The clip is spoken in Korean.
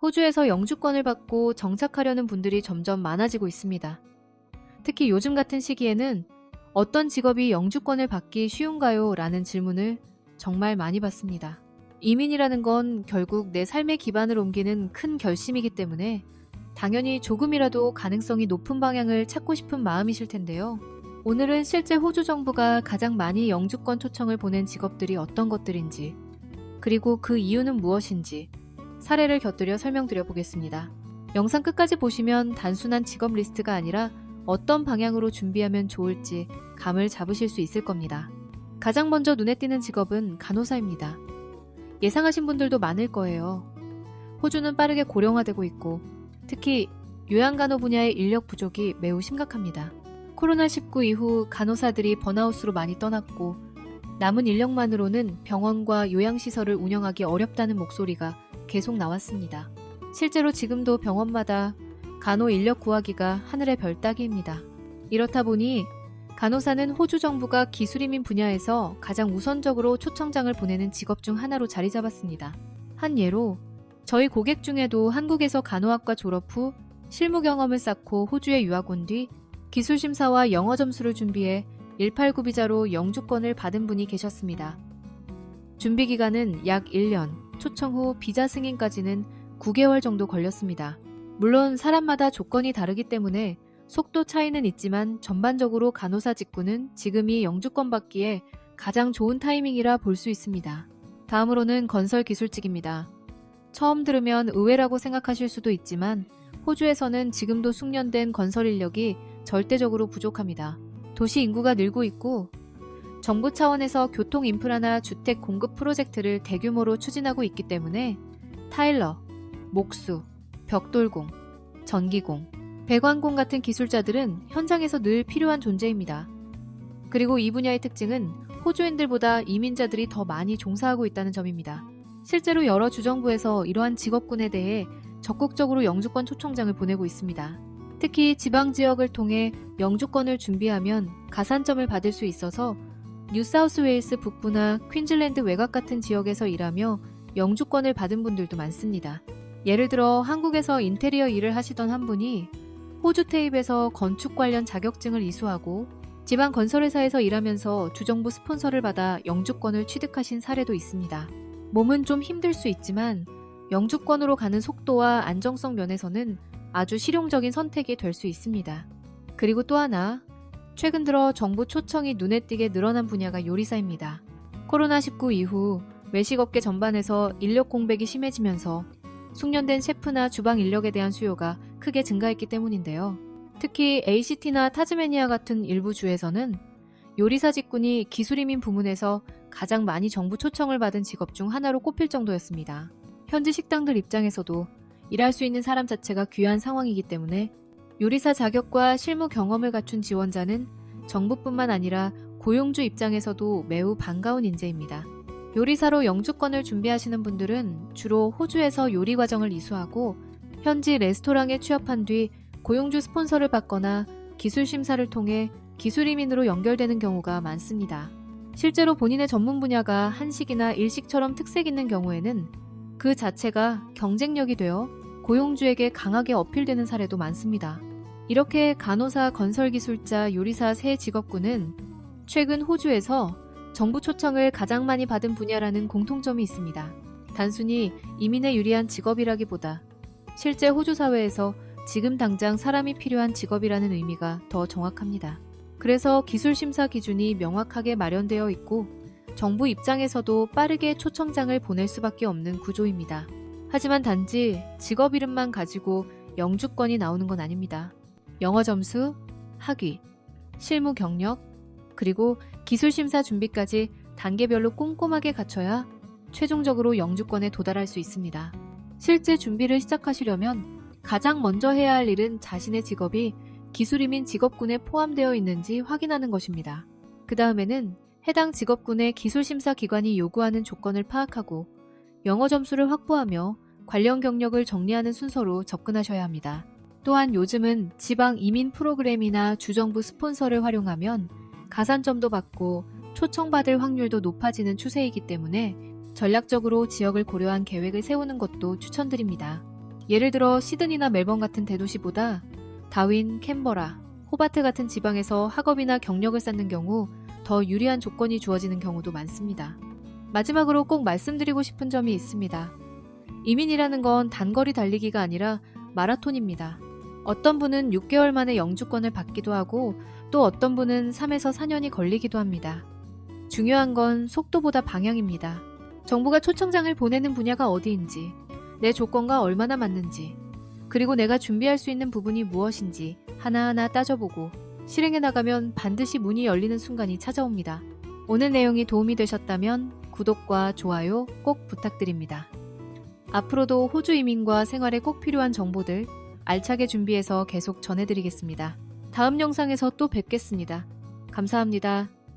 호주에서 영주권을 받고 정착하려는 분들이 점점 많아지고 있습니다. 특히 요즘 같은 시기에는 어떤 직업이 영주권을 받기 쉬운가요? 라는 질문을 정말 많이 받습니다. 이민이라는 건 결국 내 삶의 기반을 옮기는 큰 결심이기 때문에 당연히 조금이라도 가능성이 높은 방향을 찾고 싶은 마음이실 텐데요. 오늘은 실제 호주 정부가 가장 많이 영주권 초청을 보낸 직업들이 어떤 것들인지, 그리고 그 이유는 무엇인지 사례를 곁들여 설명드려 보겠습니다. 영상 끝까지 보시면 단순한 직업 리스트가 아니라 어떤 방향으로 준비하면 좋을지 감을 잡으실 수 있을 겁니다. 가장 먼저 눈에 띄는 직업은 간호사입니다. 예상하신 분들도 많을 거예요. 호주는 빠르게 고령화되고 있고 특히 요양간호 분야의 인력 부족이 매우 심각합니다. 코로나19 이후 간호사들이 번아웃으로 많이 떠났고 남은 인력만으로는 병원과 요양시설을 운영하기 어렵다는 목소리가 계속 나왔습니다. 실제로 지금도 병원마다 간호 인력 구하기가 하늘의 별 따기입니다. 이렇다 보니 간호사는 호주 정부가 기술이민 분야에서 가장 우선적으로 초청장을 보내는 직업 중 하나로 자리 잡았습니다. 한 예로 저희 고객 중에도 한국에서 간호학과 졸업 후 실무 경험을 쌓고 호주에 유학 온 뒤 기술심사와 영어 점수를 준비해 189 비자로 영주권을 받은 분이 계셨습니다. 준비 기간은 약 1년, 초청 후 비자 승인까지는 9개월 정도 걸렸습니다. 물론 사람마다 조건이 다르기 때문에 속도 차이는 있지만 전반적으로 간호사 직군은 지금이 영주권 받기에 가장 좋은 타이밍이라 볼 수 있습니다. 다음으로는 건설 기술직입니다. 처음 들으면 의외라고 생각하실 수도 있지만 호주에서는 지금도 숙련된 건설 인력이 절대적으로 부족합니다. 도시 인구가 늘고 있고 정부 차원에서 교통 인프라나 주택 공급 프로젝트를 대규모로 추진하고 있기 때문에 타일러, 목수, 벽돌공, 전기공, 배관공 같은 기술자들은 현장에서 늘 필요한 존재입니다. 그리고 이 분야의 특징은 호주인들보다 이민자들이 더 많이 종사하고 있다는 점입니다. 실제로 여러 주정부에서 이러한 직업군에 대해 적극적으로 영주권 초청장을 보내고 있습니다. 특히 지방지역을 통해 영주권을 준비하면 가산점을 받을 수 있어서 뉴사우스웨일스 북부나 퀸즐랜드 외곽 같은 지역에서 일하며 영주권을 받은 분들도 많습니다. 예를 들어 한국에서 인테리어 일을 하시던 한 분이 호주 테입에서 건축 관련 자격증을 이수하고 지방 건설회사에서 일하면서 주정부 스폰서를 받아 영주권을 취득하신 사례도 있습니다. 몸은 좀 힘들 수 있지만 영주권으로 가는 속도와 안정성 면에서는 아주 실용적인 선택이 될 수 있습니다. 그리고 또 하나, 최근 들어 정부 초청이 눈에 띄게 늘어난 분야가 요리사입니다. 코로나19 이후 외식업계 전반에서 인력 공백이 심해지면서 숙련된 셰프나 주방 인력에 대한 수요가 크게 증가했기 때문인데요. 특히 ACT나 타즈메니아 같은 일부 주에서는 요리사 직군이 기술이민 부문에서 가장 많이 정부 초청을 받은 직업 중 하나로 꼽힐 정도였습니다. 현지 식당들 입장에서도 일할 수 있는 사람 자체가 귀한 상황이기 때문에 요리사 자격과 실무 경험을 갖춘 지원자는 정부뿐만 아니라 고용주 입장에서도 매우 반가운 인재입니다. 요리사로 영주권을 준비하시는 분들은 주로 호주에서 요리 과정을 이수하고 현지 레스토랑에 취업한 뒤 고용주 스폰서를 받거나 기술 심사를 통해 기술이민으로 연결되는 경우가 많습니다. 실제로 본인의 전문 분야가 한식이나 일식처럼 특색 있는 경우에는 그 자체가 경쟁력이 되어 고용주에게 강하게 어필되는 사례도 많습니다. 이렇게 간호사, 건설기술자, 요리사 세 직업군은 최근 호주에서 정부 초청을 가장 많이 받은 분야라는 공통점이 있습니다. 단순히 이민에 유리한 직업이라기보다 실제 호주 사회에서 지금 당장 사람이 필요한 직업이라는 의미가 더 정확합니다. 그래서 기술 심사 기준이 명확하게 마련되어 있고 정부 입장에서도 빠르게 초청장을 보낼 수밖에 없는 구조입니다. 하지만 단지 직업 이름만 가지고 영주권이 나오는 건 아닙니다. 영어 점수, 학위, 실무 경력, 그리고 기술 심사 준비까지 단계별로 꼼꼼하게 갖춰야 최종적으로 영주권에 도달할 수 있습니다. 실제 준비를 시작하시려면 가장 먼저 해야 할 일은 자신의 직업이 기술이민 직업군에 포함되어 있는지 확인하는 것입니다. 그 다음에는 해당 직업군의 기술심사 기관이 요구하는 조건을 파악하고 영어 점수를 확보하며 관련 경력을 정리하는 순서로 접근하셔야 합니다. 또한 요즘은 지방 이민 프로그램이나 주정부 스폰서를 활용하면 가산점도 받고 초청받을 확률도 높아지는 추세이기 때문에 전략적으로 지역을 고려한 계획을 세우는 것도 추천드립니다. 예를 들어 시드니나 멜번 같은 대도시보다 다윈, 캔버라, 호바트 같은 지방에서 학업이나 경력을 쌓는 경우 더 유리한 조건이 주어지는 경우도 많습니다. 마지막으로 꼭 말씀드리고 싶은 점이 있습니다. 이민이라는 건 단거리 달리기가 아니라 마라톤입니다. 어떤 분은 6개월 만에 영주권을 받기도 하고 또 어떤 분은 3에서 4년이 걸리기도 합니다. 중요한 건 속도보다 방향입니다. 정부가 초청장을 보내는 분야가 어디인지, 내 조건과 얼마나 맞는지, 그리고 내가 준비할 수 있는 부분이 무엇인지 하나하나 따져보고 실행해 나가면 반드시 문이 열리는 순간이 찾아옵니다. 오늘 내용이 도움이 되셨다면 구독과 좋아요 꼭 부탁드립니다. 앞으로도 호주 이민과 생활에 꼭 필요한 정보들 알차게 준비해서 계속 전해드리겠습니다. 다음 영상에서 또 뵙겠습니다. 감사합니다.